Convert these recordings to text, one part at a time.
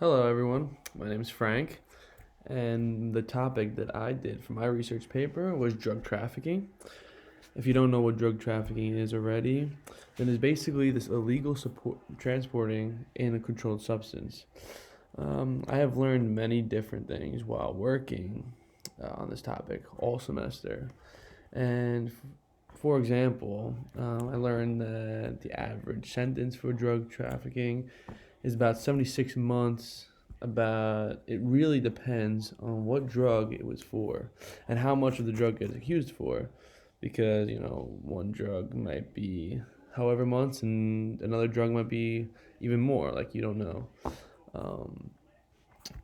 Hello, everyone. My name is Frank, and the topic that I did for my research paper was drug trafficking. If you don't know what drug trafficking is already, then it's basically this illegal support transporting in a controlled substance. I have learned many different things while working on this topic all semester, and for example, I learned that the average sentence for drug trafficking is about 76 months. About it really depends on what drug it was for and how much of the drug it's accused for, because one drug might be however months and another drug might be even more. Like, you don't know. Um,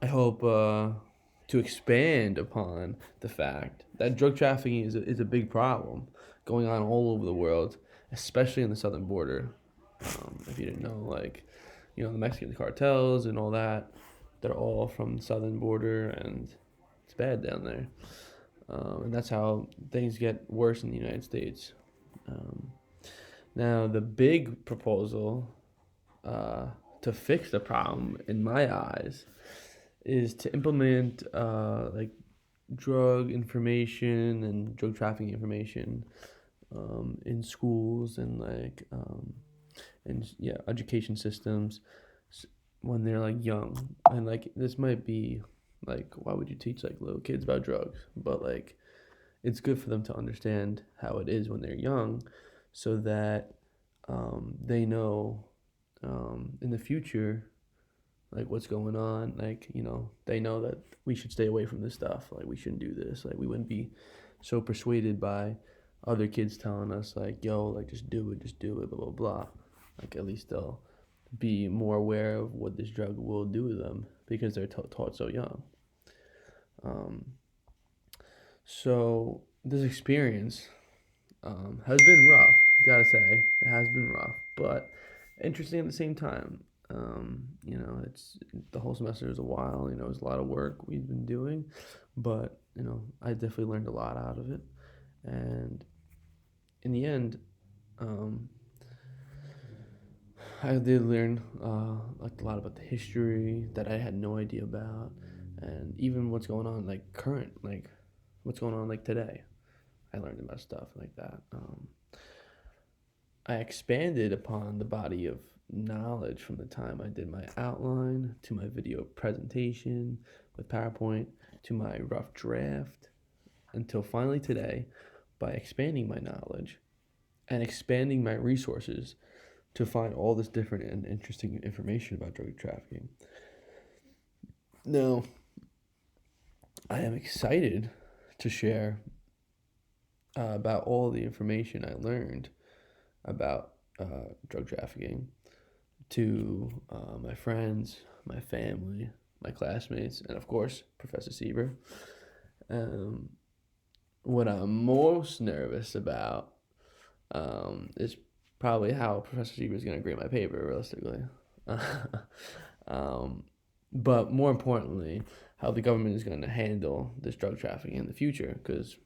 I hope to expand upon the fact that drug trafficking is a big problem going on all over the world, especially in the southern border. If you didn't know, like, the Mexican cartels and all that, they're all from the southern border, and it's bad down there. And that's how things get worse in the United States. Um, Now, the big proposal to fix the problem, in my eyes, is to implement like drug information and drug trafficking information in schools and education systems when they're like young. And like this might be like, why would you teach like little kids about drugs? But like it's good for them to understand how it is when they're young, so that they know in the future like what's going on. Like, they know that we should stay away from this stuff. Like, we shouldn't do this. Like, we wouldn't be so persuaded by other kids telling us like, yo, like, just do it, blah blah blah. Like, at least they'll be more aware of what this drug will do to them because they're taught so young. um, so this experience has been rough, gotta say. It has been rough, but interesting at the same time. It's the whole semester is a while. It's a lot of work we've been doing, but I definitely learned a lot out of it. And in the end, um, I did learn like a lot about the history that I had no idea about, and even what's going on like current, like what's going on like today. I learned about stuff like that. I expanded upon the body of knowledge from the time I did my outline to my video presentation with PowerPoint to my rough draft until finally today, by expanding my knowledge and expanding my resources to find all this different and interesting information about drug trafficking. Now, I am excited to share about all the information I learned about drug trafficking to my friends, my family, my classmates, and of course, Professor Sieber. Um, what I'm most nervous about is probably how Professor Sieber is going to grade my paper, realistically. um, but more importantly, how the government is going to handle this drug trafficking in the future, because,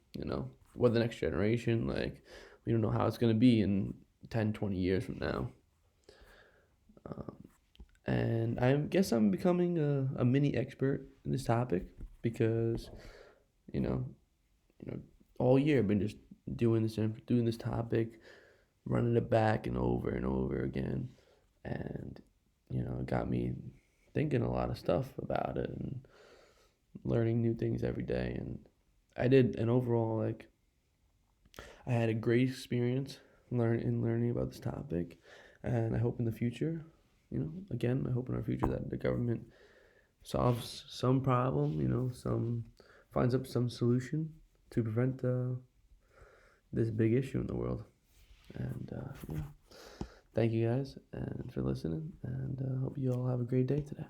we're the next generation. Like, we don't know how it's going to be in 10, 20 years from now. And I guess I'm becoming a mini expert in this topic because, you know, all year I've been just doing this topic, running it back and over again, and it got me thinking a lot of stuff about it and learning new things every day. And I did, and overall, like, I had a great experience learning about this topic, and I hope in the future, again, I hope in our future that the government solves some problem, finds up some solution to prevent this big issue in the world. And thank you guys and for listening, and hope you all have a great day today.